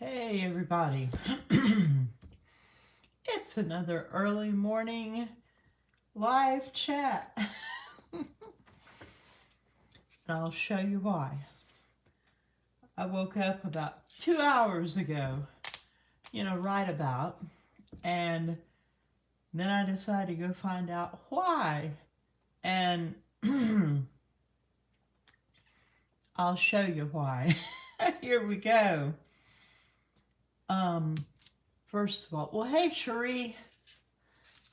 Hey everybody, it's another early morning live chat. And I'll show you why. I woke up about 2 hours ago, right about, and then I decided to go find out why. And I'll show you why. Here we go. First of all, hey Cherie.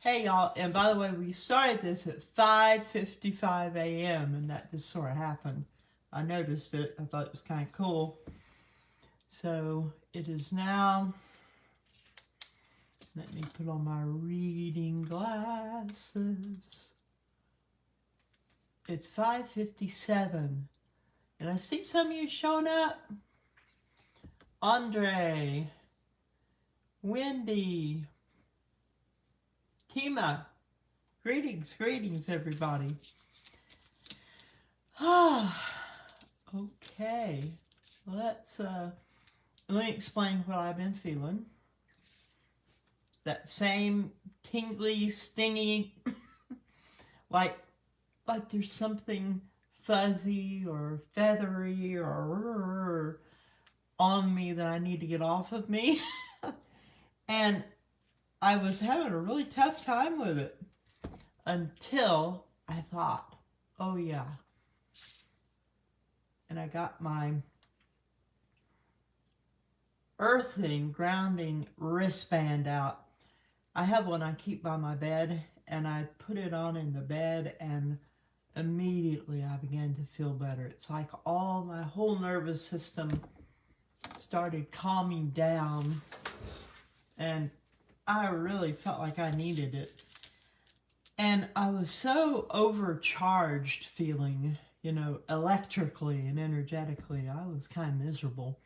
Hey y'all, and by the way, we started this at 5:55 a.m. and that just sort of happened. I noticed it. I thought it was kind of cool. So it is now, let me put on my reading glasses. It's 5:57 and I see some of you showing up. Andre, Wendy, Tima, greetings everybody. Okay, let me explain what I've been feeling. That same tingly, stingy, like there's something fuzzy or feathery or on me that I need to get off of me. And I was having a really tough time with it until I thought, oh yeah. And I got my earthing, grounding wristband out. I have one I keep by my bed, and I put it on in the bed, and immediately I began to feel better. It's like my whole nervous system started calming down, and I really felt like I needed it. And I was so overcharged feeling, electrically and energetically. I was kind of miserable.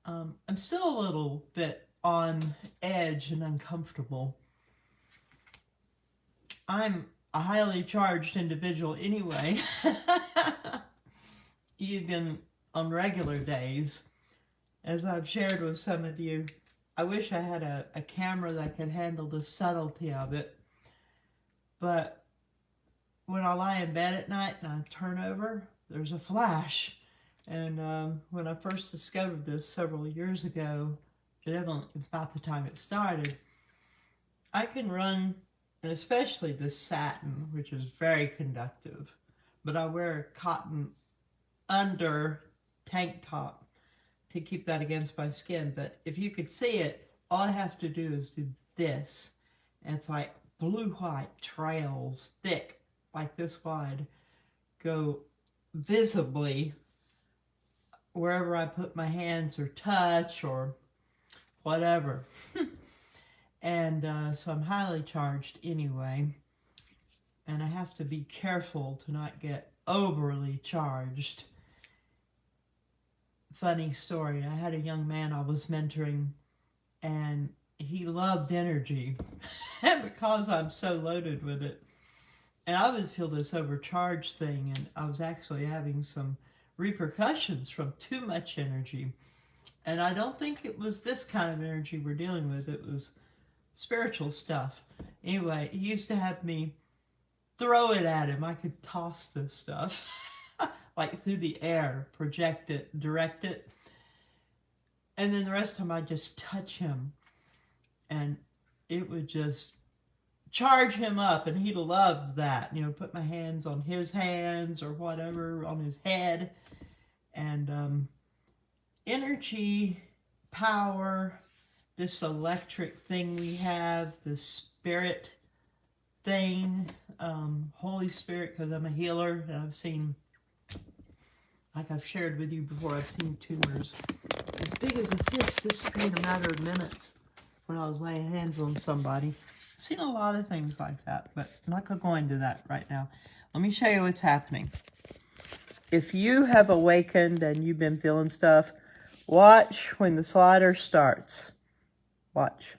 I'm still a little bit on edge and uncomfortable. I'm a highly charged individual anyway, even on regular days. As I've shared with some of you, I wish I had a camera that could handle the subtlety of it. But when I lie in bed at night and I turn over, there's a flash. And when I first discovered this several years ago, it was about the time it started, I can run, and especially the satin, which is very conductive, but I wear a cotton under tank top to keep that against my skin. But if you could see it, all I have to do is do this, and it's like blue-white trails, thick, like this wide, go visibly wherever I put my hands or touch or whatever. And so I'm highly charged anyway, and I have to be careful to not get overly charged. Funny story, I had a young man I was mentoring, and he loved energy and because I'm so loaded with it, and I would feel this overcharged thing, and I was actually having some repercussions from too much energy. And I don't think it was this kind of energy we're dealing with. It was spiritual stuff. Anyway, he used to have me throw it at him. I could toss this stuff like through the air, project it, direct it. And then the rest of the time I'd just touch him, and it would just charge him up, and he loved that. Put my hands on his hands or whatever, on his head. And energy, power, this electric thing we have, this spirit thing, Holy Spirit, because I'm a healer, and I've seen, like I've shared with you before, I've seen tumors as big as a fist disappear in a matter of minutes when I was laying hands on somebody. I've seen a lot of things like that, but I'm not going to go into that right now. Let me show you what's happening. If you have awakened and you've been feeling stuff, watch when the slider starts. Watch.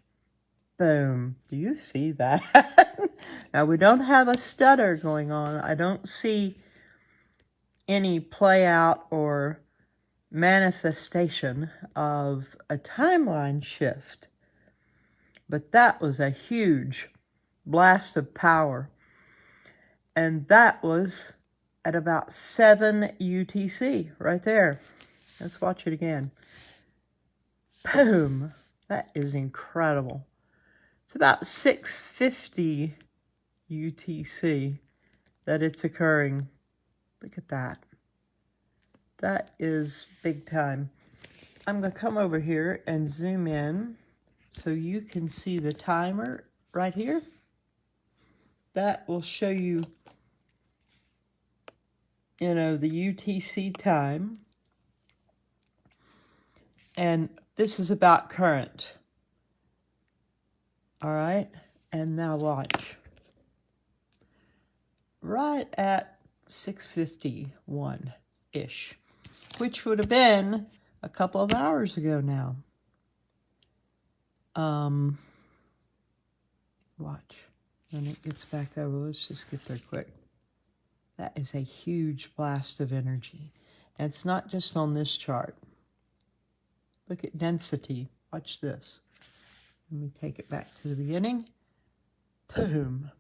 Boom. Do you see that? Now, we don't have a stutter going on. I don't see any play out or manifestation of a timeline shift. But that was a huge blast of power. And that was at about 7 UTC right there. Let's watch it again. Boom. That is incredible. It's about 6:50 UTC that it's occurring. Look at that. That is big time. I'm going to come over here and zoom in so you can see the timer right here. That will show you, you know, the UTC time. And this is about current. All right, and now watch. Right at 6:51-ish, which would have been a couple of hours ago now. Watch. When it gets back over, let's just get there quick. That is a huge blast of energy. And it's not just on this chart. Look at density. Watch this. Let me take it back to the beginning. Boom.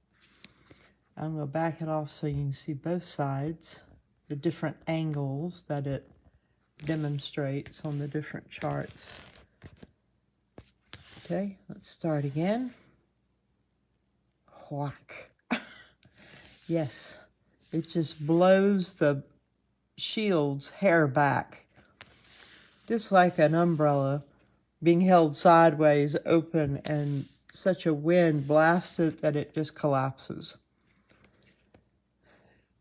I'm going to back it off so you can see both sides, the different angles that it demonstrates on the different charts. Okay, let's start again. Whack. Yes, it just blows the shield's hair back. Just like an umbrella being held sideways open and such a wind blasts it that it just collapses.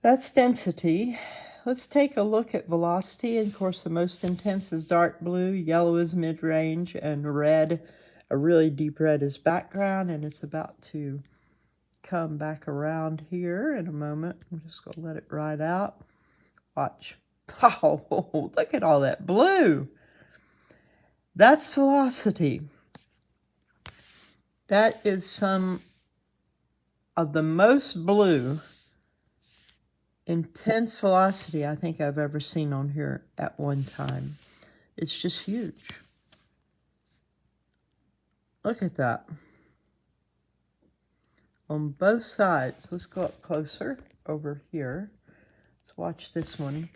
That's density. Let's take a look at velocity. And of course, the most intense is dark blue, yellow is mid-range, and red, a really deep red, is background. And it's about to come back around here in a moment. I'm just going to let it ride out. Watch. Oh, look at all that blue. That's velocity. That is some of the most blue, intense velocity I think I've ever seen on here at one time. It's just huge. Look at that. On both sides. Let's go up closer over here. Let's watch this one.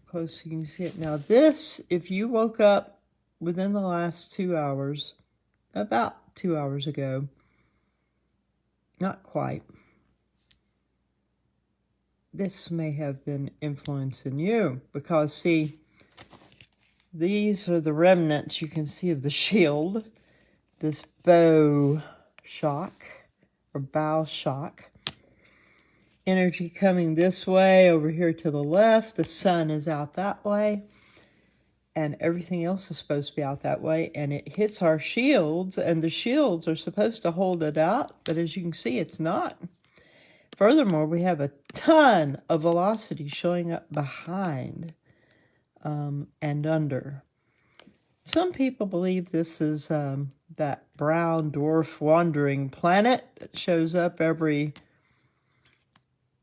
Close so you can see it. Now this, if you woke up within the last 2 hours, about 2 hours ago, not quite, this may have been influencing you because, see, these are the remnants you can see of the shield, this bow shock or bow shock. Energy coming this way over here to the left. The sun is out that way. And everything else is supposed to be out that way. And it hits our shields. And the shields are supposed to hold it out. But as you can see, it's not. Furthermore, we have a ton of velocity showing up behind and under. Some people believe this is that brown dwarf wandering planet that shows up every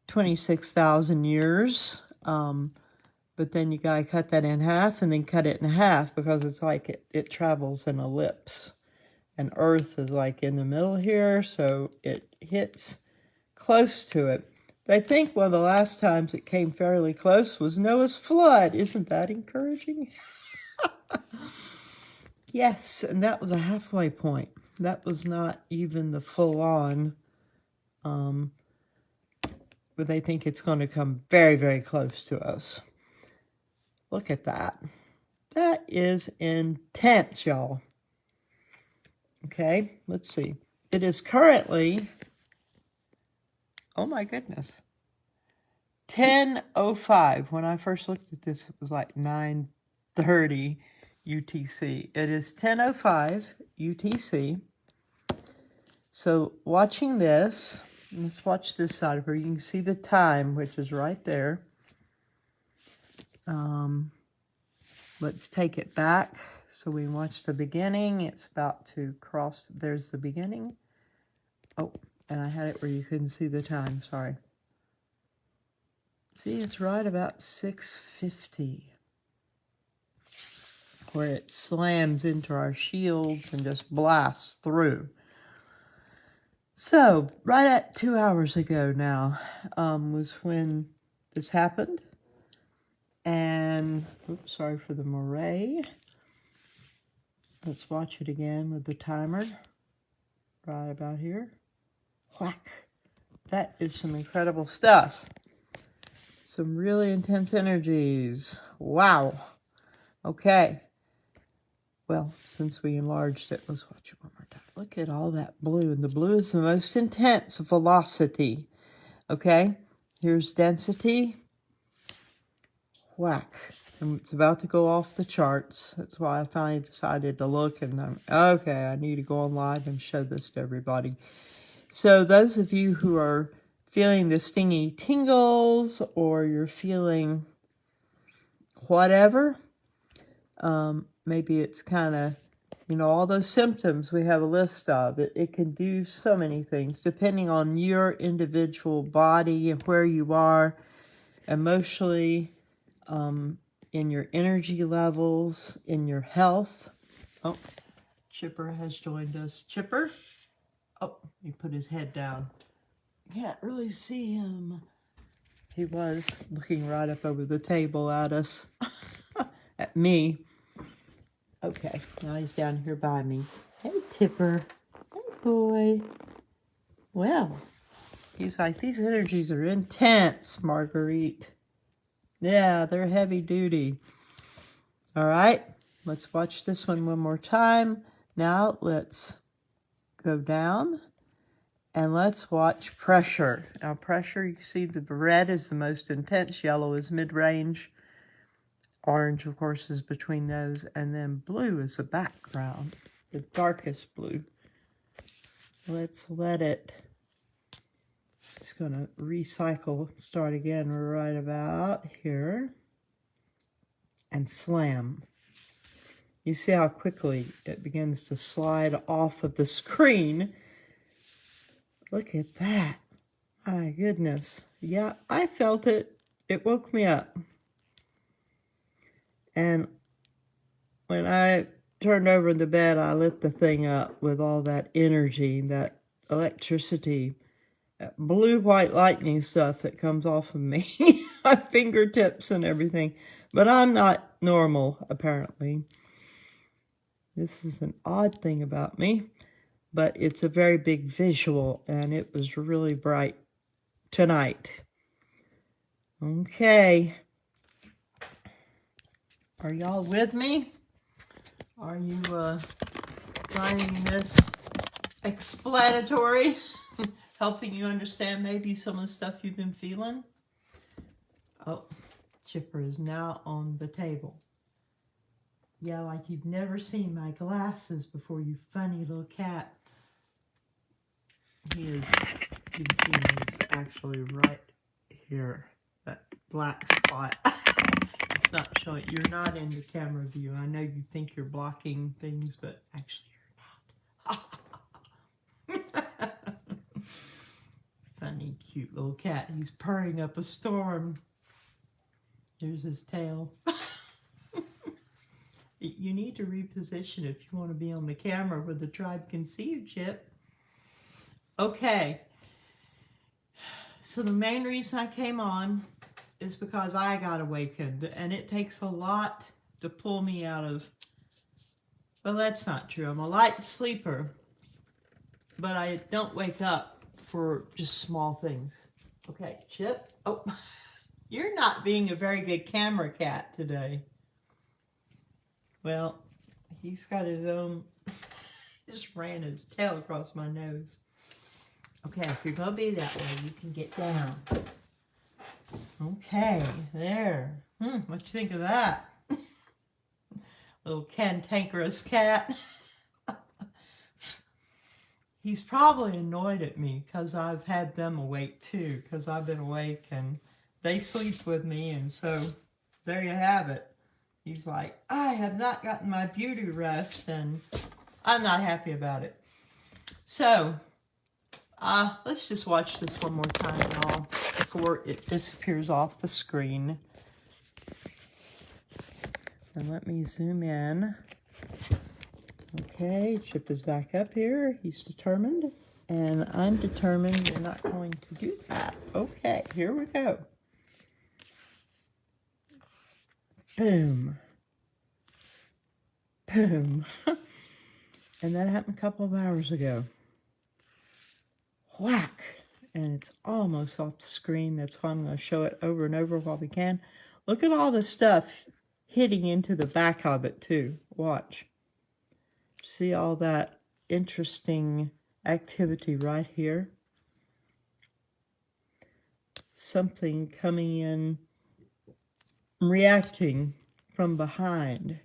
26,000 years. But then you gotta cut that in half and then cut it in half because it's like it travels in ellipse. And Earth is like in the middle here, so it hits close to it. They think one of the last times it came fairly close was Noah's flood. Isn't that encouraging? Yes, and that was a halfway point. That was not even the full-on, but they think it's going to come very, very close to us. Look at that. That is intense, y'all. Okay, let's see. It is currently, oh my goodness, 10:05. When I first looked at this, it was like 9:30 UTC. It is 10:05 UTC. So watching this, let's watch this side where you can see the time, which is right there. Let's take it back so we watch the beginning. It's about to cross. There's the beginning. Oh, and I had it where you couldn't see the time. Sorry. See, it's right about 6:50. where it slams into our shields and just blasts through. So, right at 2 hours ago now was when this happened. And, oops, sorry for the moray. Let's watch it again with the timer. Right about here. Whack. That is some incredible stuff. Some really intense energies. Wow. Okay. Well, since we enlarged it, let's watch it one more time. Look at all that blue. And the blue is the most intense velocity. Okay. Here's density. Whack. And it's about to go off the charts. That's why I finally decided to look and okay, I need to go on live and show this to everybody. So those of you who are feeling the stingy tingles or you're feeling whatever, maybe it's kind of, you know, all those symptoms we have a list of. It can do so many things depending on your individual body and where you are emotionally, in your energy levels, in your health. Oh, Chipper has joined us. Chipper? Oh, he put his head down. Can't really see him. He was looking right up over the table at us. At me. Okay, now he's down here by me. Hey, Tipper. Hey, boy. Well, he's like, these energies are intense, Marguerite. Yeah, they're heavy duty. All right, let's watch this one more time. Now let's go down and let's watch pressure. Now pressure, you see the red is the most intense, yellow is mid-range, orange, of course, is between those, and then blue is the background, the darkest blue. Let's let it, it's going to recycle, start again right about here, and slam. You see how quickly it begins to slide off of the screen. Look at that. My goodness. Yeah, I felt it. It woke me up. And when I turned over in the bed, I lit the thing up with all that energy, that electricity, that blue-white lightning stuff that comes off of me, my fingertips and everything. But I'm not normal, apparently. This is an odd thing about me, but it's a very big visual, and it was really bright tonight. Okay. Are y'all with me? Are you finding this explanatory? Helping you understand maybe some of the stuff you've been feeling? Oh, Chipper is now on the table. Yeah, like you've never seen my glasses before, you funny little cat. He is, you can see he's actually right here, that black spot. It's not showing, you're not in the camera view. I know you think you're blocking things, but actually you're not. Funny, cute little cat. He's purring up a storm. Here's his tail. You need to reposition if you want to be on the camera where the tribe can see you, Chip. Okay. So the main reason I came on is because I got awakened. And it takes a lot to pull me out of... Well, that's not true. I'm a light sleeper. But I don't wake up for just small things. Okay, Chip. Oh, you're not being a very good camera cat today. Well, he's got his own, just ran his tail across my nose. Okay, if you're going to be that way, you can get down. Okay, there. What you think of that? Little cantankerous cat. He's probably annoyed at me because I've had them awake too, because I've been awake and they sleep with me, and so there you have it. He's like, I have not gotten my beauty rest, and I'm not happy about it. So, let's just watch this one more time, y'all, before it disappears off the screen. And let me zoom in. Okay, Chip is back up here. He's determined. And I'm determined you're not going to do that. Okay, here we go. Boom. Boom. And that happened a couple of hours ago. Whack. And it's almost off the screen. That's why I'm going to show it over and over while we can. Look at all the stuff hitting into the back of it too. Watch. See all that interesting activity right here? Something coming in, reacting from behind.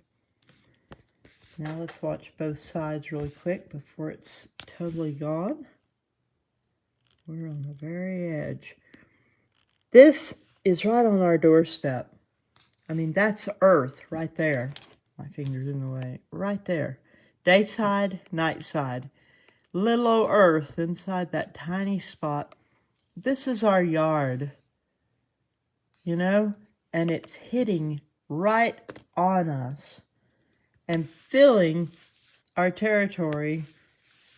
Now let's watch both sides really quick before it's totally gone. We're on the very edge. This is right on our doorstep. I mean, that's Earth right there. My finger's in the way. Right there. Day side, night side. Little old Earth inside that tiny spot. This is our yard. You know? And it's hitting right on us and filling our territory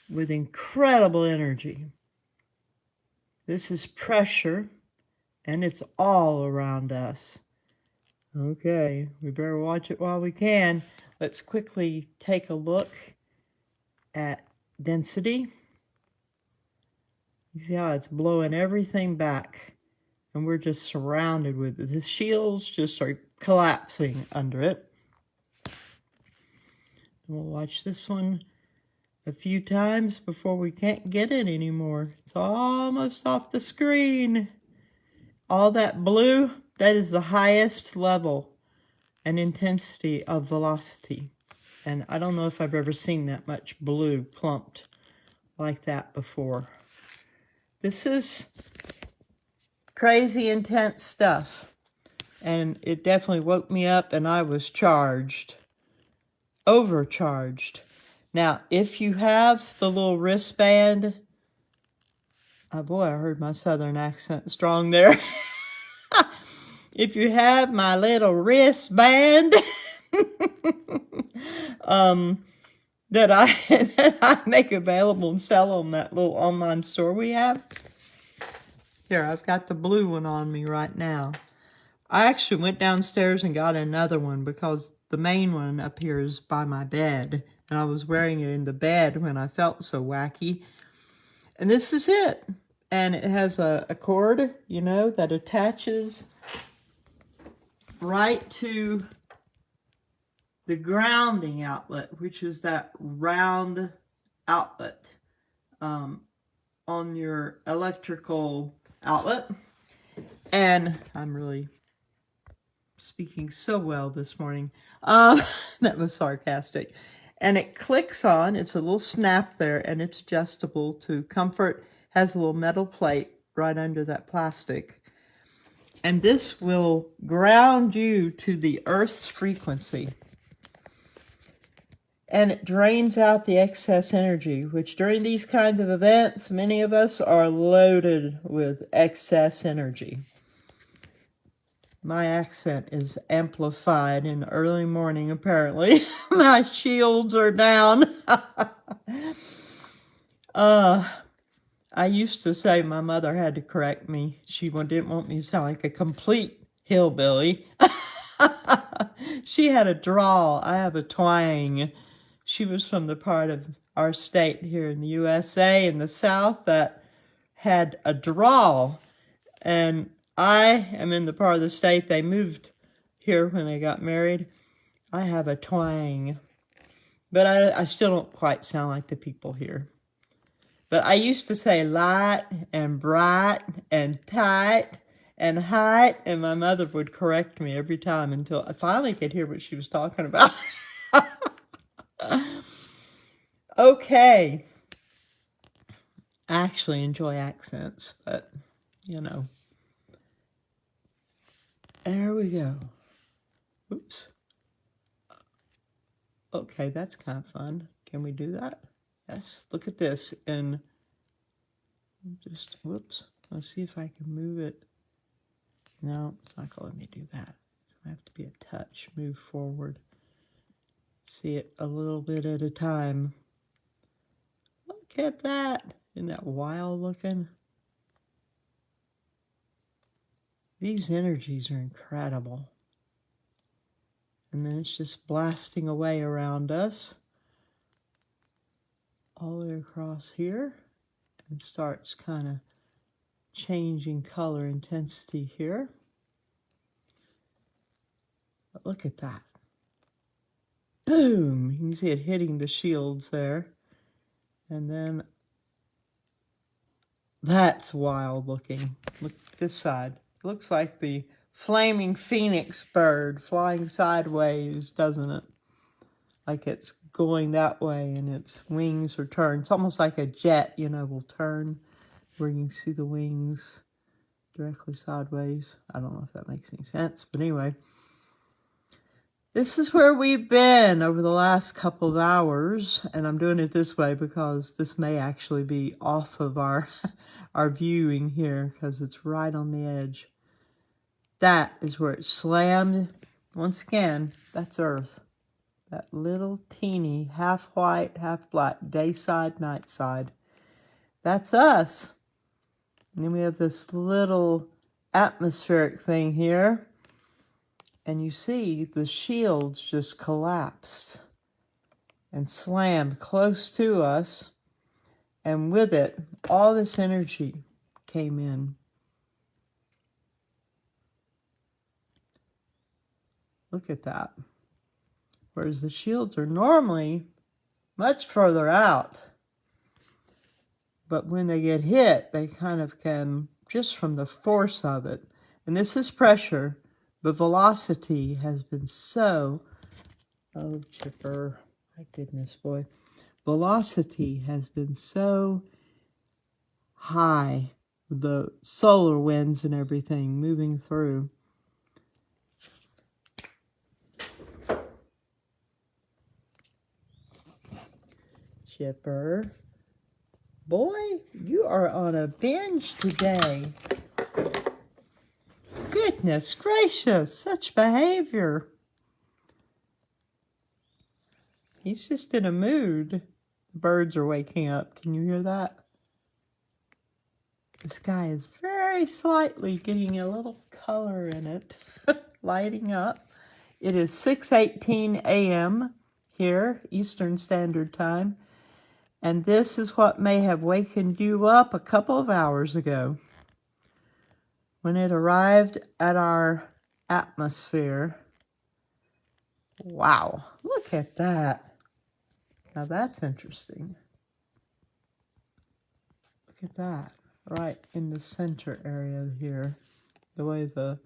with incredible energy. This is pressure, and it's all around us. Okay, we better watch it while we can. Let's quickly take a look at density. You see how it's blowing everything back, and we're just surrounded with it. The shields just are collapsing under it. And we'll watch this one a few times before we can't get it anymore. It's almost off the screen. All that blue, that is the highest level and intensity of velocity. And I don't know if I've ever seen that much blue clumped like that before. This is crazy intense stuff. And it definitely woke me up and I was charged. Overcharged. Now, if you have the little wristband, oh boy, I heard my southern accent strong there. If you have my little wristband that I make available and sell on that little online store we have. Here, I've got the blue one on me right now. I actually went downstairs and got another one because the main one up here is by my bed. And I was wearing it in the bed when I felt so wacky. And this is it. And it has a cord, you know, that attaches right to the grounding outlet, which is that round outlet on your electrical outlet. And I'm really speaking so well this morning. That was sarcastic. And it clicks on, it's a little snap there, and it's adjustable to comfort. Has a little metal plate right under that plastic. And this will ground you to the Earth's frequency. And it drains out the excess energy, which during these kinds of events, many of us are loaded with excess energy. My accent is amplified in the early morning, apparently. My shields are down. I used to say my mother had to correct me. She didn't want me to sound like a complete hillbilly. She had a drawl. I have a twang. She was from the part of our state here in the USA in the South that had a drawl. And I am in the part of the state they moved here when they got married. I have a twang. But I still don't quite sound like the people here. But I used to say light and bright and tight and height. And my mother would correct me every time until I finally could hear what she was talking about. Okay. I actually enjoy accents, but, you know. There we go. Oops. Okay, that's kind of fun. Can we do that? Yes, look at this. And just, whoops. Let's see if I can move it. No, it's not going to let me do that. It's going to have to be a touch. much. Move forward. See it a little bit at a time. Look at that. Isn't that wild looking? These energies are incredible. And then it's just blasting away around us. All the way across here. And starts kind of changing color intensity here. But look at that. Boom! You can see it hitting the shields there. And then that's wild looking. Look this side. It looks like the flaming phoenix bird flying sideways, doesn't it? Like it's going that way and its wings are turned. It's almost like a jet, you know, will turn where you can see the wings directly sideways. I don't know if that makes any sense, but anyway. This is where we've been over the last couple of hours, and I'm doing it this way because this may actually be off of our viewing here because it's right on the edge. That is where it slammed. Once again, that's Earth. That little teeny half white, half black, day side, night side. That's us. And then we have this little atmospheric thing here. And you see the shields just collapsed and slammed close to us. And with it, all this energy came in. Look at that. Whereas the shields are normally much further out. But when they get hit, they kind of can, just from the force of it. And this is pressure. The velocity has been so, oh, Chipper, my goodness, boy. Velocity has been so high, the solar winds and everything moving through. Chipper, boy, you are on a binge today. Goodness gracious, such behavior. He's just in a mood. The birds are waking up. Can you hear that? The sky is very slightly getting a little color in it, lighting up. It is 6:18 a.m. here, Eastern Standard Time, and this is what may have wakened you up a couple of hours ago. When it arrived at our atmosphere. Wow, look at that. Now that's interesting. Look at that, right in the center area here. The way the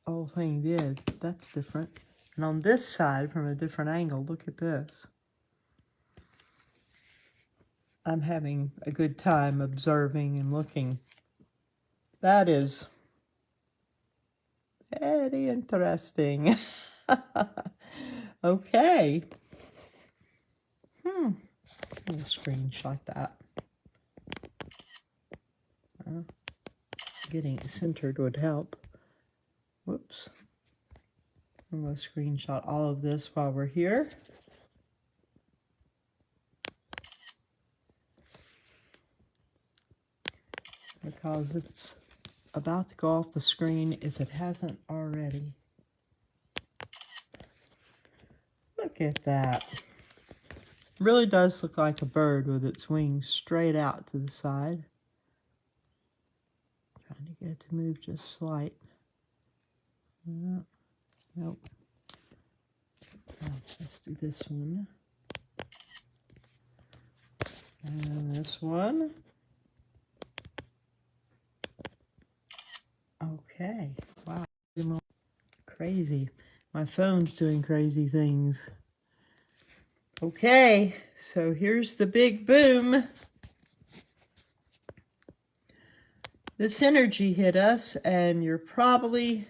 whole thing did, that's different. And on this side, from a different angle, look at this. I'm having a good time observing and looking. That is very interesting. Okay. I'm going to screenshot that. Getting it centered would help. Whoops. I'm going to screenshot all of this while we're here. Because it's about to go off the screen if it hasn't already. Look at that. Really does look like a bird with its wings straight out to the side. Trying to get it to move just slight. Nope. Let's do this one. And this one. Okay. Wow. Crazy. My phone's doing crazy things. Okay, so here's the big boom. This energy hit us, and you're probably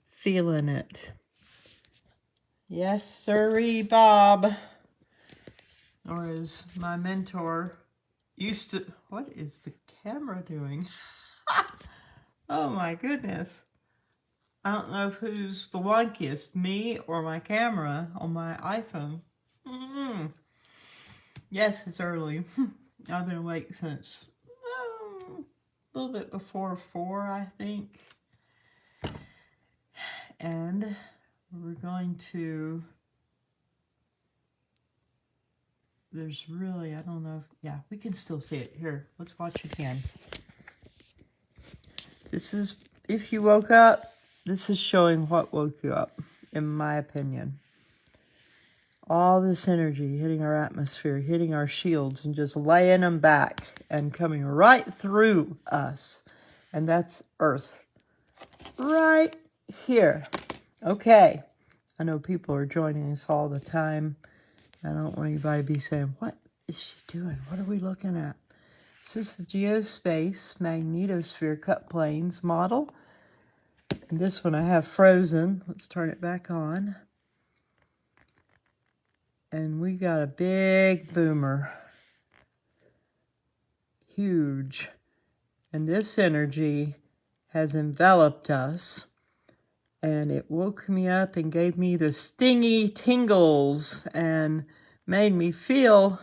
feeling it. Yes, sirree, Bob. Or as my mentor used to... What is the camera doing? Oh, my goodness. I don't know who's the wonkiest, me or my camera on my iPhone. Yes, it's early. I've been awake since a little bit before 4, I think. And we're going to, there's really, I don't know if, yeah, we can still see it. Here, let's watch again. This is, if you woke up, this is showing what woke you up, in my opinion. All this energy hitting our atmosphere, hitting our shields, and just laying them back and coming right through us. And that's Earth. Right here. Okay. I know people are joining us all the time. I don't want anybody to be saying, what is she doing? What are we looking at? This is the Geospace Magnetosphere Cut Planes model. And this one I have frozen. Let's turn it back on. And we got a big boomer. Huge. And this energy has enveloped us. And it woke me up and gave me the stingy tingles and made me feel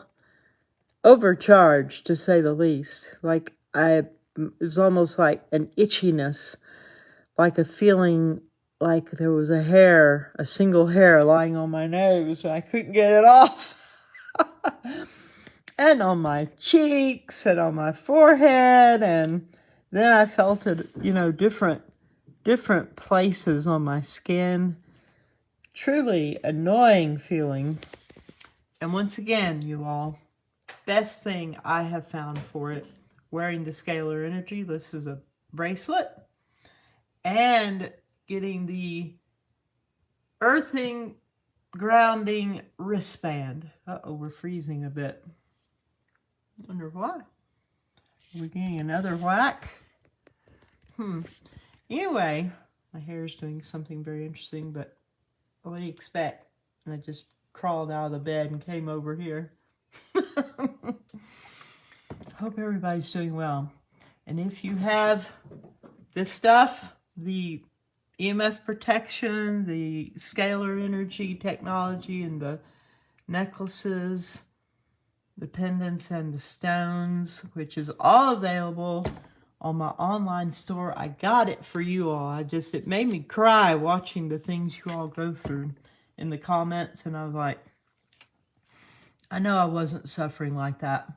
overcharged, to say the least. Like it was almost like an itchiness, like a feeling like there was a single hair lying on my nose and I couldn't get it off. And on my cheeks and on my forehead, and then I felt it, different places on my skin. Truly annoying feeling. And once again, you all, best thing I have found for it, wearing the scalar energy. This is a bracelet. And getting the earthing, grounding wristband. Uh-oh, we're freezing a bit. Wonder why. Are we getting another whack? Anyway, my hair is doing something very interesting, but what do you expect? And I just crawled out of the bed and came over here. Hope everybody's doing well. And if you have this stuff, the EMF protection, the scalar energy technology, and the necklaces, the pendants, and the stones, which is all available on my online store. I got it for you all. It made me cry watching the things you all go through in the comments. And I was like, I know I wasn't suffering like that.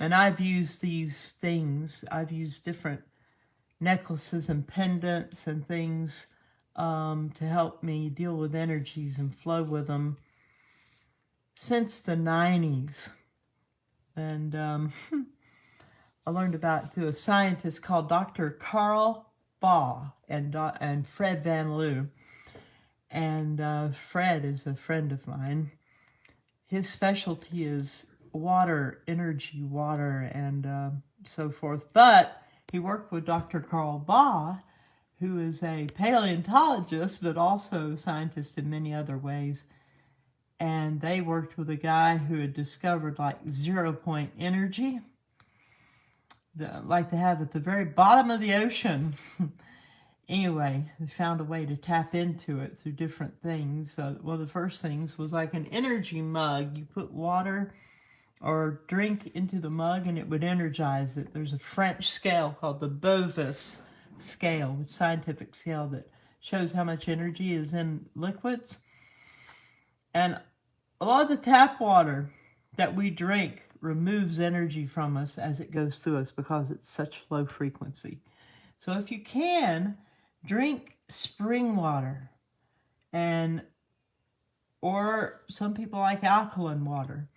And I've used these things. I've used different necklaces and pendants and things to help me deal with energies and flow with them since the 90s. And I learned about it through a scientist called Dr. Carl Baugh and Fred Van Loo. And Fred is a friend of mine. His specialty is water, energy, water, and so forth. But he worked with Dr. Carl Baugh, who is a paleontologist, but also a scientist in many other ways. And they worked with a guy who had discovered like 0-point energy, like they have at the very bottom of the ocean. Anyway, they found a way to tap into it through different things. One of the first things was like an energy mug. You put water or drink into the mug and it would energize it. There's a French scale called the Bovis scale, a scientific scale that shows how much energy is in liquids. And a lot of the tap water that we drink removes energy from us as it goes through us because it's such low frequency. So if you can, drink spring water, or some people like alkaline water.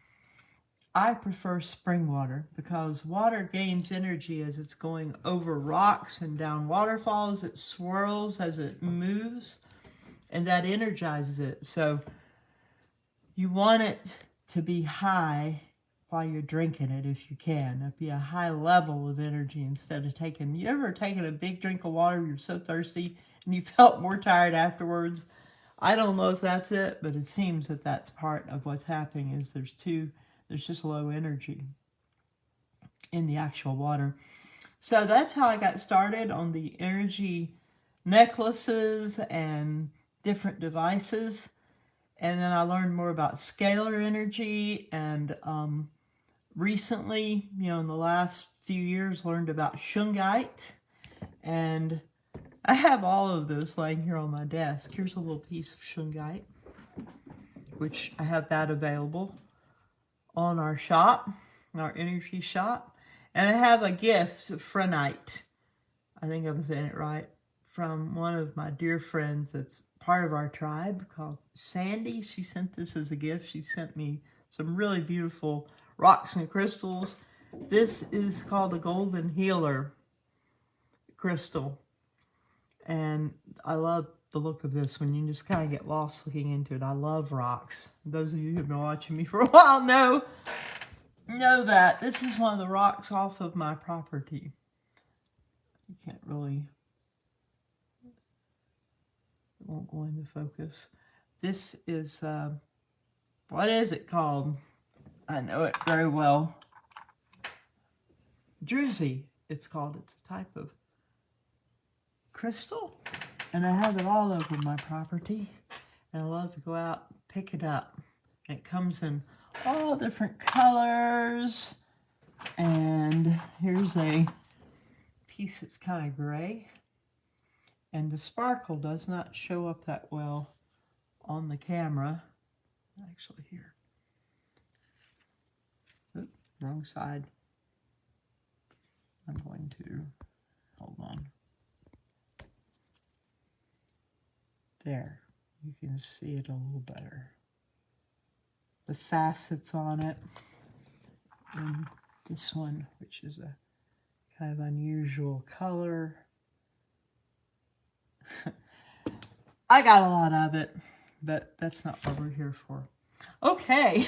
I prefer spring water because water gains energy as it's going over rocks and down waterfalls. It swirls as it moves, and that energizes it. So you want it to be high while you're drinking it if you can. It'd be a high level of energy instead of you ever taken a big drink of water, you're so thirsty, and you felt more tired afterwards? I don't know if that's it, but it seems that that's part of what's happening is there's just low energy in the actual water. So that's how I got started on the energy necklaces and different devices. And then I learned more about scalar energy, and recently, in the last few years, learned about shungite. And I have all of this laying here on my desk. Here's a little piece of shungite, which I have that available on our shop, our energy shop. And I have a gift of phrenite. I think I'm saying it right. From one of my dear friends that's part of our tribe called Sandy. She sent this as a gift. She sent me some really beautiful rocks and crystals. This is called the Golden Healer crystal. And I love the look of this one. You just kind of get lost looking into it. I love rocks. Those of you who've been watching me for a while know that. This is one of the rocks off of my property. You can't really, it won't go into focus. This is, what is it called? I know it very well. Druzy, it's called. It's a type of crystal. And I have it all over my property. And I love to go out and pick it up. And it comes in all different colors. And here's a piece that's kind of gray. And the sparkle does not show up that well on the camera. Actually here. Oops, wrong side. I'm going to, hold on. There, you can see it a little better. The facets on it. And this one, which is a kind of unusual color. I got a lot of it, but that's not what we're here for. Okay,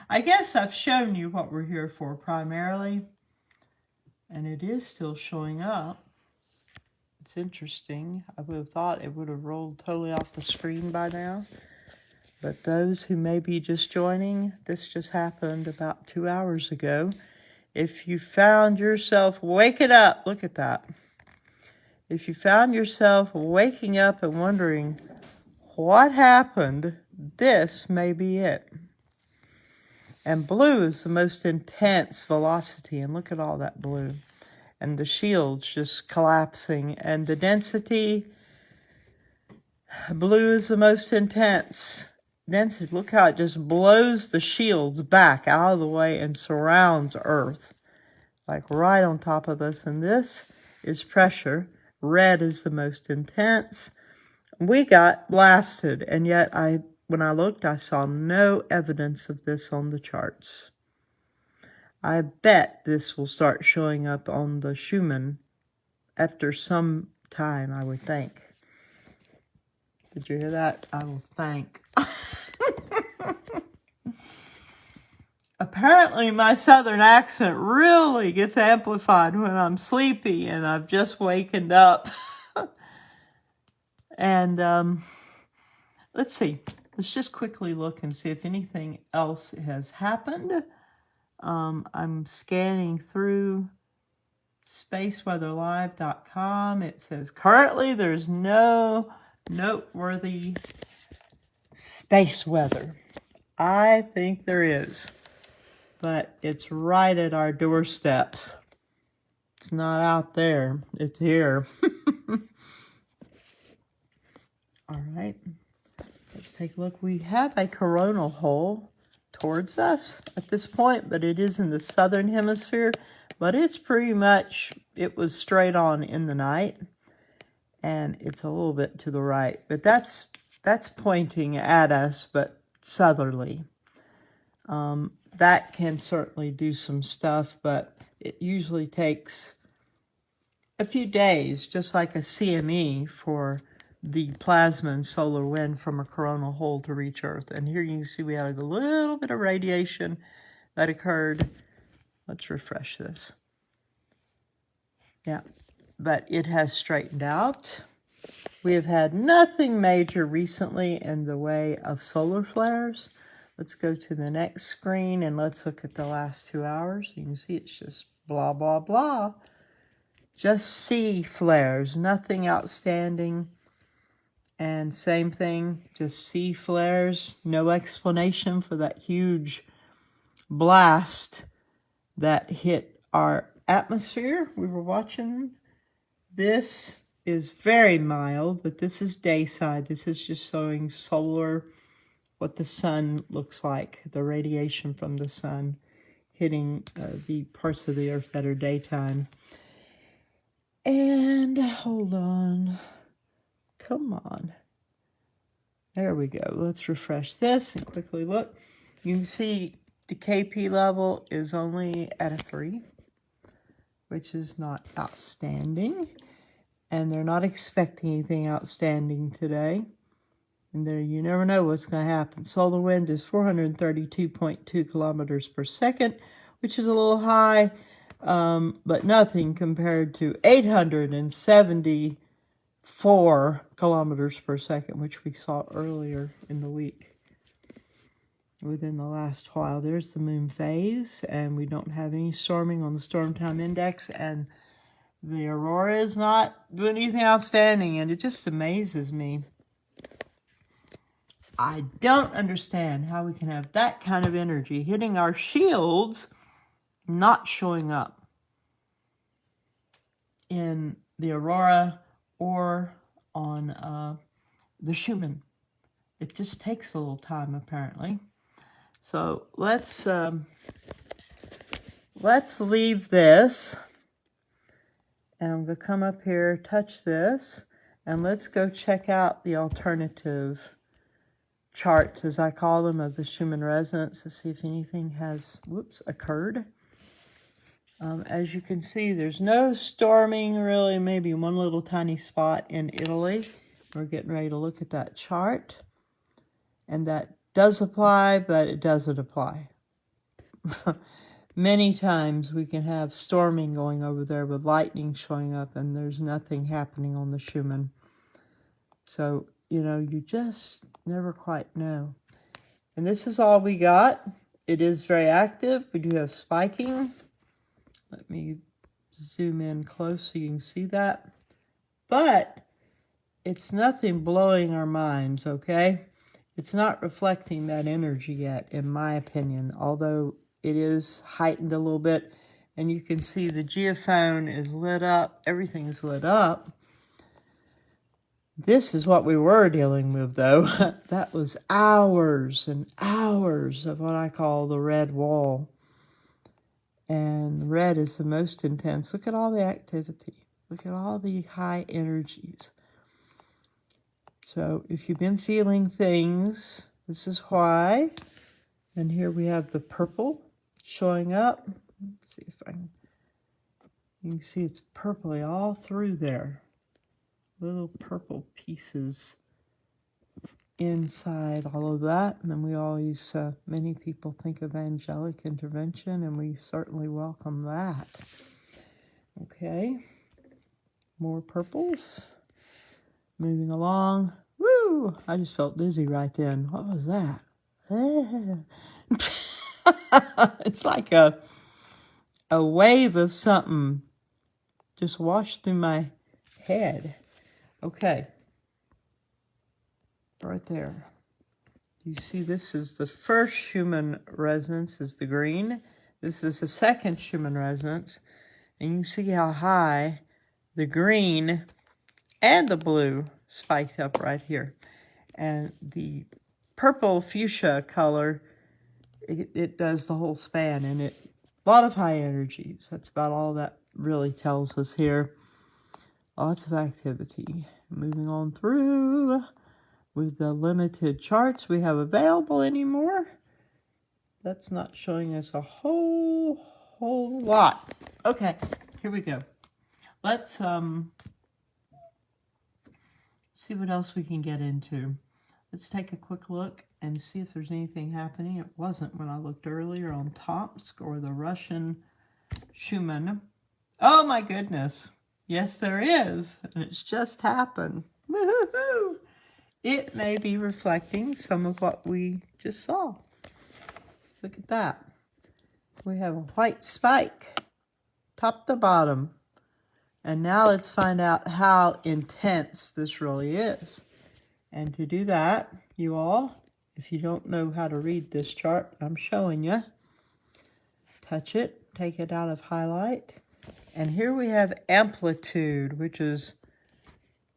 I guess I've shown you what we're here for primarily, and it is still showing up. It's interesting. I would have thought it would have rolled totally off the screen by now, but those who may be just joining, this just happened about 2 hours ago. If you found yourself waking up, look at that. If you found yourself waking up and wondering what happened, this may be it. And blue is the most intense velocity, and look at all that blue. And the shields just collapsing, and the density, blue is the most intense density. Look how it just blows the shields back out of the way and surrounds Earth, like right on top of us. And this is pressure. Red is the most intense. We got blasted, and yet when I looked, I saw no evidence of this on the charts. I bet this will start showing up on the Schumann after some time, I would think. Did you hear that? I will think. Apparently, my southern accent really gets amplified when I'm sleepy and I've just wakened up. And let's see. Let's just quickly look and see if anything else has happened. I'm scanning through spaceweatherlive.com. It says currently there's no noteworthy space weather. I think there is, but it's right at our doorstep. It's not out there, it's here. All right, let's take a look. We have a coronal hole towards us at this point, but it is in the southern hemisphere, but it's pretty much, it was straight on in the night, and it's a little bit to the right, but that's pointing at us, but southerly. That can certainly do some stuff, but it usually takes a few days, just like a CME, for the plasma and solar wind from a coronal hole to reach Earth. And here you can see we had a little bit of radiation that occurred. Let's refresh this. Yeah, but it has straightened out. We have had nothing major recently in the way of solar flares. Let's go to the next screen and let's look at the last 2 hours. You can see it's just blah, blah, blah. just C flares, nothing outstanding. And same thing, just C flares, no explanation for that huge blast that hit our atmosphere. We were watching. This is very mild, but this is day side. This is just showing solar, what the sun looks like, the radiation from the sun hitting the parts of the earth that are daytime. And hold on. Come on. There we go. Let's refresh this and quickly look. You can see the KP level is only at a 3, which is not outstanding. And they're not expecting anything outstanding today. And there, you never know what's going to happen. Solar wind is 432.2 kilometers per second, which is a little high, but nothing compared to 874 kilometers per second, which we saw earlier in the week. Within the last while, there's the moon phase, and we don't have any storming on the storm time index, and the aurora is not doing anything outstanding, and it just amazes me. I don't understand how we can have that kind of energy hitting our shields, not showing up in the aurora or on the Schumann. It just takes a little time, apparently. So let's leave this, and I'm going to come up here, touch this, and let's go check out the alternative charts, as I call them, of the Schumann resonance to see if anything has, occurred. As you can see, there's no storming really, maybe one little tiny spot in Italy. We're getting ready to look at that chart. And that does apply, but it doesn't apply. Many times we can have storming going over there with lightning showing up, and there's nothing happening on the Schumann. So, you know, you just never quite know. And this is all we got. It is very active. We do have spiking. Let me zoom in close so you can see that. But it's nothing blowing our minds, okay? It's not reflecting that energy yet, in my opinion, although it is heightened a little bit. And you can see the geophone is lit up. Everything's lit up. This is what we were dealing with, though. That was hours and hours of what I call the red wall. And red is the most intense. Look at all the activity. Look at all the high energies. So if you've been feeling things, this is why. And here we have the purple showing up. Let's see if I can. You can see it's purpley all through there. Little purple pieces inside all of that. And then we always, many people think of angelic intervention, and we certainly welcome that. Okay. More purples. Moving along. Woo! I just felt dizzy right then. What was that? It's like a wave of something just washed through my head. Okay. Right there. You see, this is the first Schumann resonance, is the green. This is the second Schumann resonance. And you can see how high the green and the blue spiked up right here. And the purple fuchsia color, it does the whole span, and a lot of high energies. That's about all that really tells us here. Lots of activity. Moving on through with the limited charts we have available anymore. That's not showing us a whole lot. Okay, here we go. Let's see what else we can get into. Let's take a quick look and see if there's anything happening. It wasn't when I looked earlier on Tomsk or the Russian Schumann. Oh my goodness. Yes, there is. And it's just happened. Woo-hoo-hoo. It may be reflecting some of what we just saw. Look at that. We have a white spike, top to bottom. And now let's find out how intense this really is. And to do that, you all, if you don't know how to read this chart, I'm showing you. Touch it, take it out of highlight. And here we have amplitude, which is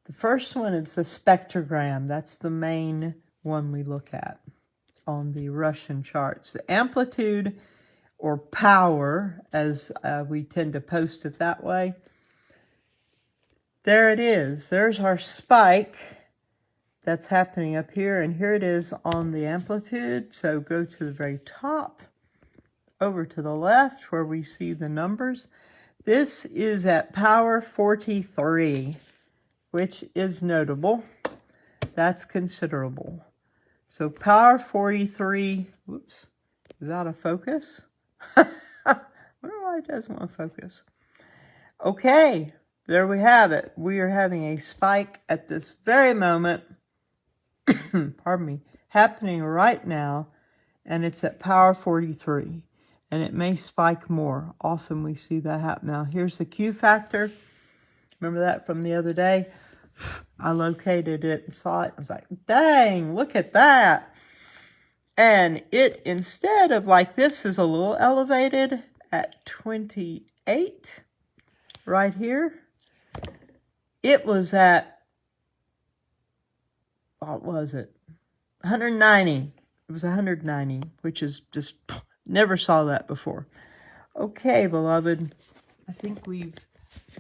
the first one. It's a spectrogram. That's the main one we look at on the Russian charts. The amplitude, or power, as we tend to post it that way. There it is. There's our spike that's happening up here, and here it is on the amplitude. So go to the very top, over to the left where we see the numbers. This is at power 43, which is notable. That's considerable. So power 43, whoops, is out of focus? I wonder why it doesn't want to focus. Okay, there we have it. We are having a spike at this very moment, pardon me, happening right now, and it's at power 43, and it may spike more. Often we see that happen. Now, here's the Q factor. Remember that from the other day? I located it and saw it. I was like, dang, look at that. And it, instead of like this, is a little elevated at 28 right here. It was at, what was it? 190. It was 190, which is just, never saw that before. Okay, beloved, I think we've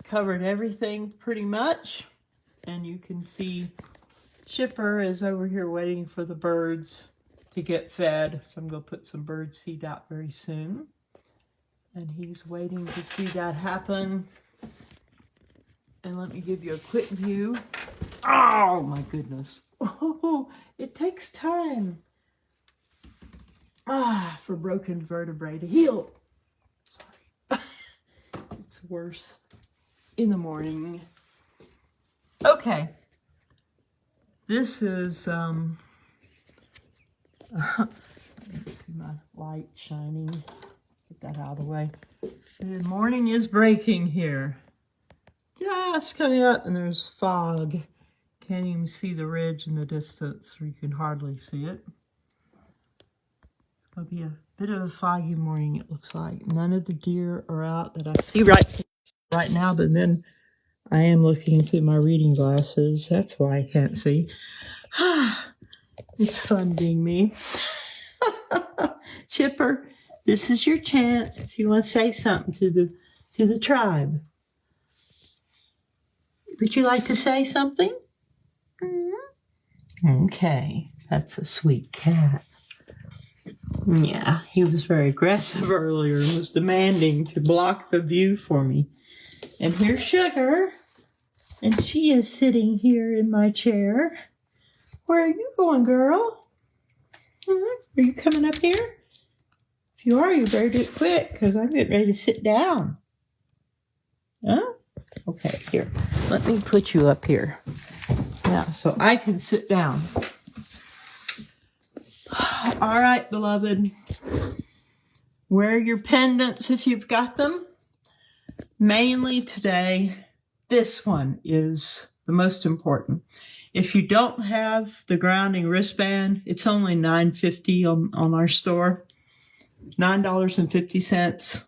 covered everything pretty much. And you can see Chipper is over here waiting for the birds to get fed. So I'm going to put some bird seed out very soon. And he's waiting to see that happen. And let me give you a quick view. Oh, my goodness. Oh, it takes time for broken vertebrae to heal. Sorry. It's worse in the morning. Okay. This is, see my light shining. Get that out of the way. The morning is breaking here. Just coming up, and there's fog. Can't even see the ridge in the distance, or you can hardly see it. It's going to be a bit of a foggy morning, it looks like. None of the deer are out that I see right now, but then I am looking through my reading glasses. That's why I can't see. It's fun being me. Chipper, this is your chance if you want to say something to the tribe. Would you like to say something? Okay, that's a sweet cat. Yeah, he was very aggressive earlier and was demanding to block the view for me. And here's Sugar, and she is sitting here in my chair. Where are you going, girl? Are you coming up here? If you are, you better do it quick, because I'm getting ready to sit down. Huh? Okay, here. Let me put you up here. Now, so I can sit down. All right, beloved. Wear your pendants if you've got them. Mainly today, this one is the most important. If you don't have the grounding wristband, it's only $9.50 on our store. $9.50.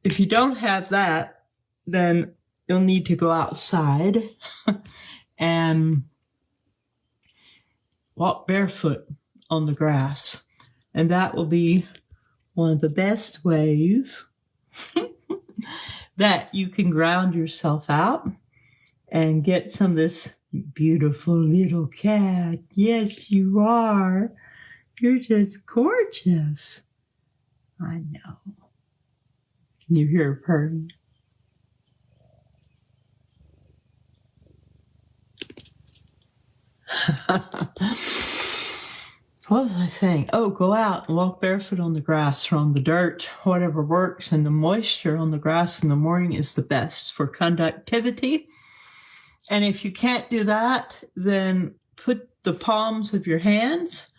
If you don't have that, then you'll need to go outside and walk barefoot on the grass. And that will be one of the best ways that you can ground yourself out and get some of this beautiful little cat. Yes, you are. You're just gorgeous. I know. Can you hear her purring? What was I saying? Oh, go out and walk barefoot on the grass or on the dirt, whatever works. And the moisture on the grass in the morning is the best for conductivity. And if you can't do that, then put the palms of your hands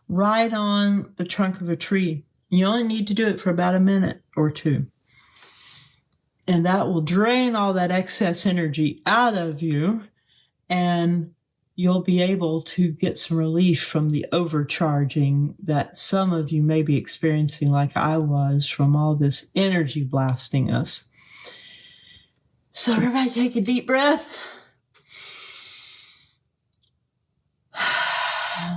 right on the trunk of a tree. You only need to do it for about a minute or two. And that will drain all that excess energy out of you, and you'll be able to get some relief from the overcharging that some of you may be experiencing, like I was, from all this energy blasting us. So everybody take a deep breath.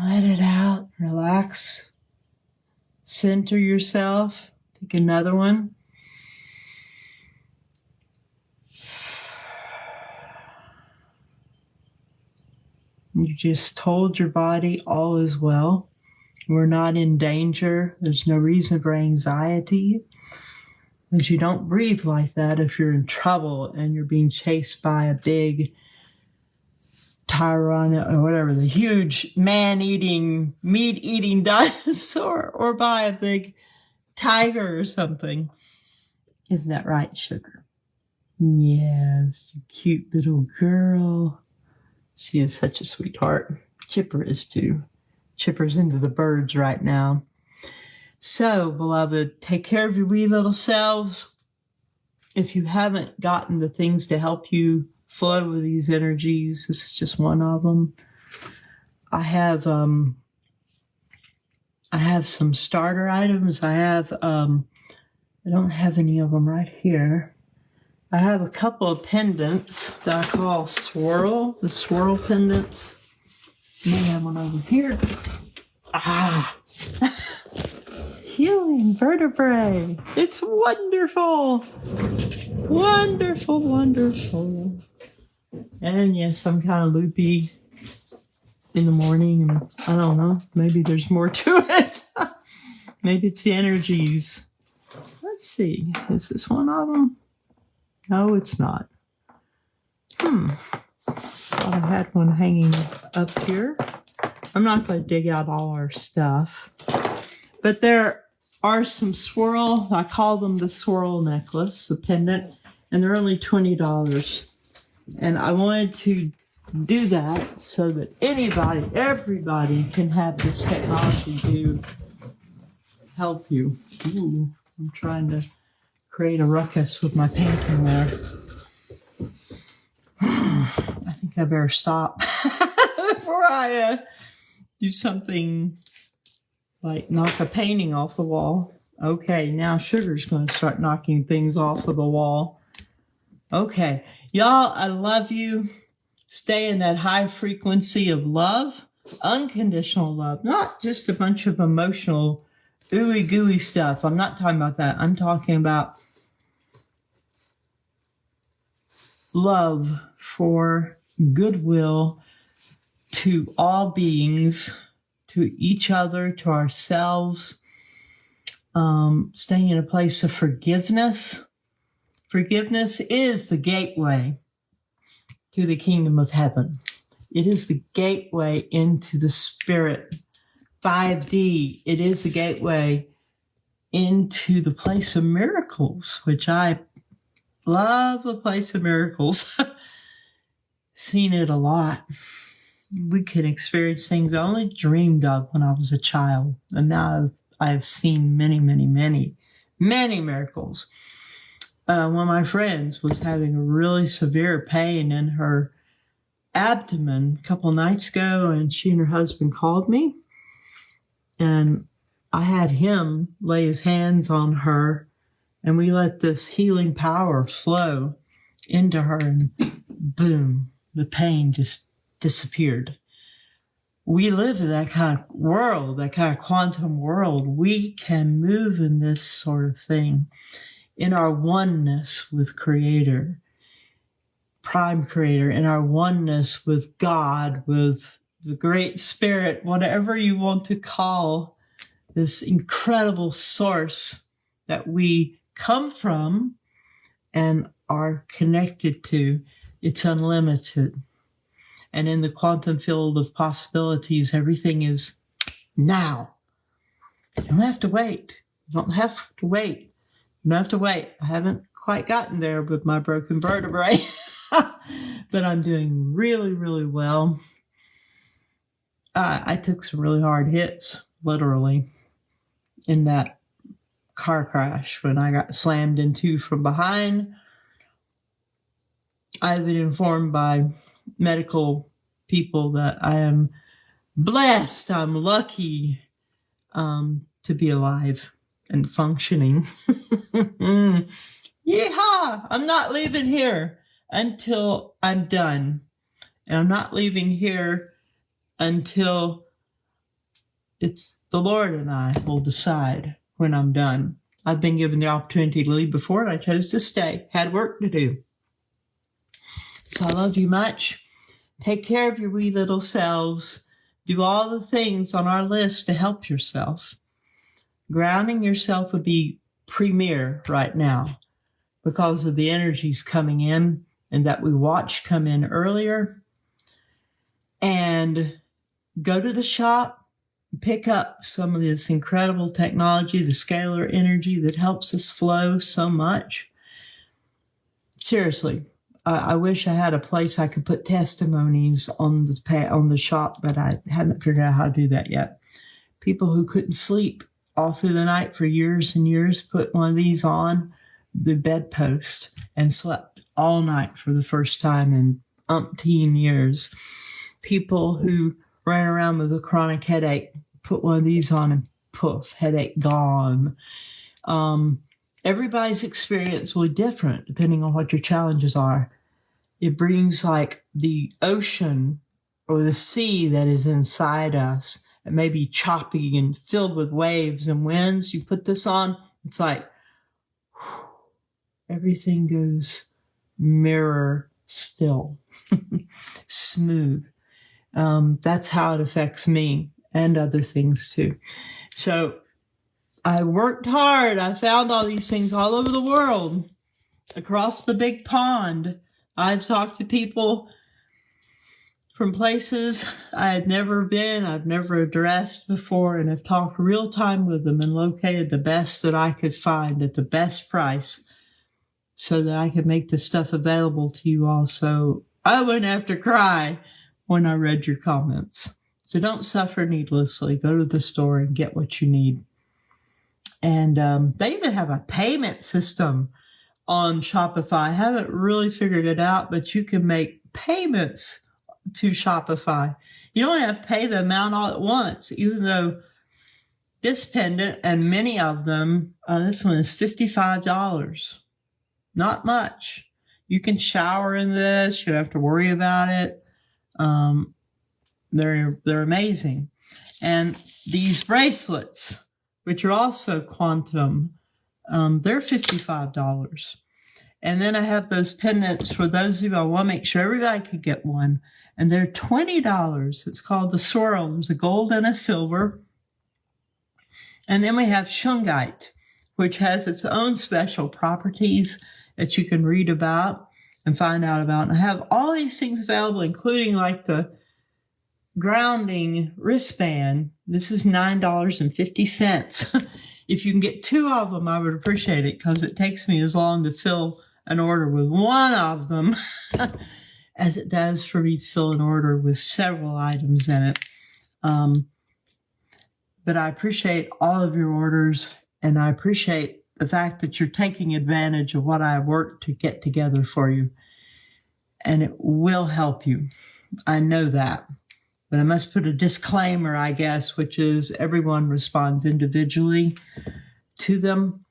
Let it out. Relax. Center yourself. Take another one. You just told your body all is well. We're not in danger. There's no reason for anxiety. Because you don't breathe like that if you're in trouble and you're being chased by a big tyranno or whatever, the huge man-eating, meat-eating dinosaur, or by a big tiger or something. Isn't that right, Sugar? Yes, you cute little girl. She is such a sweetheart. Chipper is too. Chipper's into the birds right now. So, beloved, take care of your wee little selves. If you haven't gotten the things to help you flow with these energies, this is just one of them. I have some starter items. I don't have any of them right here. I have a couple of pendants that I call swirl, the swirl pendants. I may have one over here. Healing vertebrae. It's wonderful. Wonderful, wonderful. And yes, I'm kind of loopy in the morning. And I don't know. Maybe there's more to it. Maybe it's the energies. Let's see. Is this one of them? No, it's not. Thought I had one hanging up here. I'm not going to dig out all our stuff. But there are some swirl, I call them the swirl necklace, the pendant, and they're only $20. And I wanted to do that so that everybody can have this technology to help you. Ooh, I'm trying to create a ruckus with my painting there. I think I better stop before I do something like knock a painting off the wall. Okay, now Sugar's going to start knocking things off of the wall. Okay, y'all, I love you. Stay in that high frequency of love, unconditional love, not just a bunch of emotional ooey gooey stuff. I'm not talking about that. I'm talking about love for goodwill to all beings, to each other, to ourselves. Staying in a place of forgiveness. Forgiveness is the gateway to the kingdom of heaven. It is the gateway into the spirit. 5D, it is the gateway into the place of miracles, which I love, the place of miracles. Seen it a lot. We can experience things I only dreamed of when I was a child. And now I've seen many, many, many, many miracles. One of my friends was having a really severe pain in her abdomen a couple nights ago, and she and her husband called me. And I had him lay his hands on her, and we let this healing power flow into her, and boom, the pain just disappeared. We live in that kind of world, that kind of quantum world. We can move in this sort of thing, in our oneness with Creator, Prime Creator, in our oneness with God, with the Great Spirit, whatever you want to call this incredible source that we come from and are connected to. It's unlimited. And in the quantum field of possibilities, everything is now. You don't have to wait. You don't have to wait. You don't have to wait. I haven't quite gotten there with my broken vertebrae, but I'm doing really, really well. I took some really hard hits, literally, in that car crash when I got slammed into from behind. I've been informed by medical people that I am blessed, I'm lucky to be alive and functioning. Yeehaw! I'm not leaving here until I'm done. And I'm not leaving here until it's the Lord and I will decide when I'm done. I've been given the opportunity to leave before, and I chose to stay. Had work to do. So I love you much. Take care of your wee little selves. Do all the things on our list to help yourself. Grounding yourself would be premier right now because of the energies coming in and that we watched come in earlier. And go to the shop, pick up some of this incredible technology, the scalar energy that helps us flow so much. Seriously, I wish I had a place I could put testimonies on the shop, but I haven't figured out how to do that yet. People who couldn't sleep all through the night for years and years put one of these on the bedpost and slept all night for the first time in umpteen years. People who ran around with a chronic headache put one of these on and poof, headache gone. Everybody's experience will be different depending on what your challenges are. It brings like the ocean or the sea that is inside us. It may be choppy and filled with waves and winds. You put this on, it's like everything goes mirror still, smooth. That's how it affects me and other things too. So I worked hard. I found all these things all over the world, across the big pond. I've talked to people from places I had never been, I've never addressed before, and have talked real time with them and located the best that I could find at the best price so that I could make this stuff available to you all. So I wouldn't have to cry when I read your comments. So don't suffer needlessly. Go to the store and get what you need. And they even have a payment system on Shopify. I haven't really figured it out, but you can make payments to Shopify. You don't have to pay the amount all at once, even though this pendant and many of them, this one is $55. Not much. You can shower in this. You don't have to worry about it. They're amazing. And these bracelets, which are also quantum, they're $55. And then I have those pendants for those of you, I want to make sure everybody could get one. And they're $20. It's called the Swirl. There's a gold and a silver. And then we have shungite, which has its own special properties that you can read about and find out about. And I have all these things available, including like the grounding wristband. This is $9.50. If you can get two of them, I would appreciate it because it takes me as long to fill an order with one of them as it does for me to fill an order with several items in it. But I appreciate all of your orders, and I appreciate the fact that you're taking advantage of what I worked to get together for you. And it will help you. I know that. But I must put a disclaimer, I guess, which is everyone responds individually to them.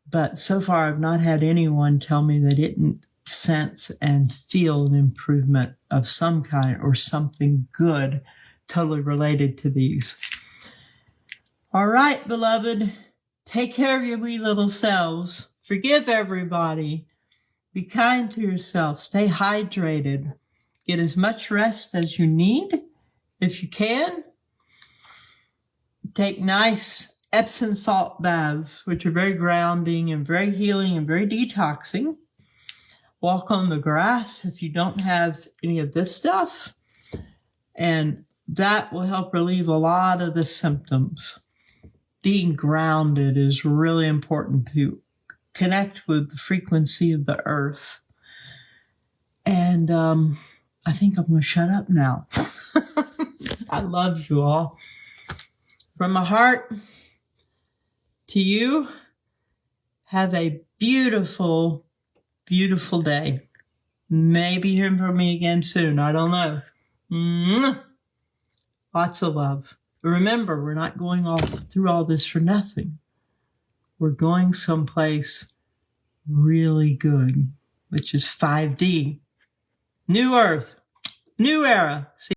But so far, I've not had anyone tell me they didn't sense and feel an improvement of some kind or something good totally related to these. All right, beloved, take care of your wee little selves. Forgive everybody. Be kind to yourself. Stay hydrated. Get as much rest as you need. If you can, take nice Epsom salt baths, which are very grounding and very healing and very detoxing. Walk on the grass if you don't have any of this stuff. And that will help relieve a lot of the symptoms. Being grounded is really important to connect with the frequency of the earth. And I think I'm going to shut up now. I love you all. From my heart to you, have a beautiful, beautiful day. Maybe hearing from me again soon. I don't know. Lots of love. Remember, we're not going off through all this for nothing. We're going someplace really good, which is 5D. New Earth, new era. See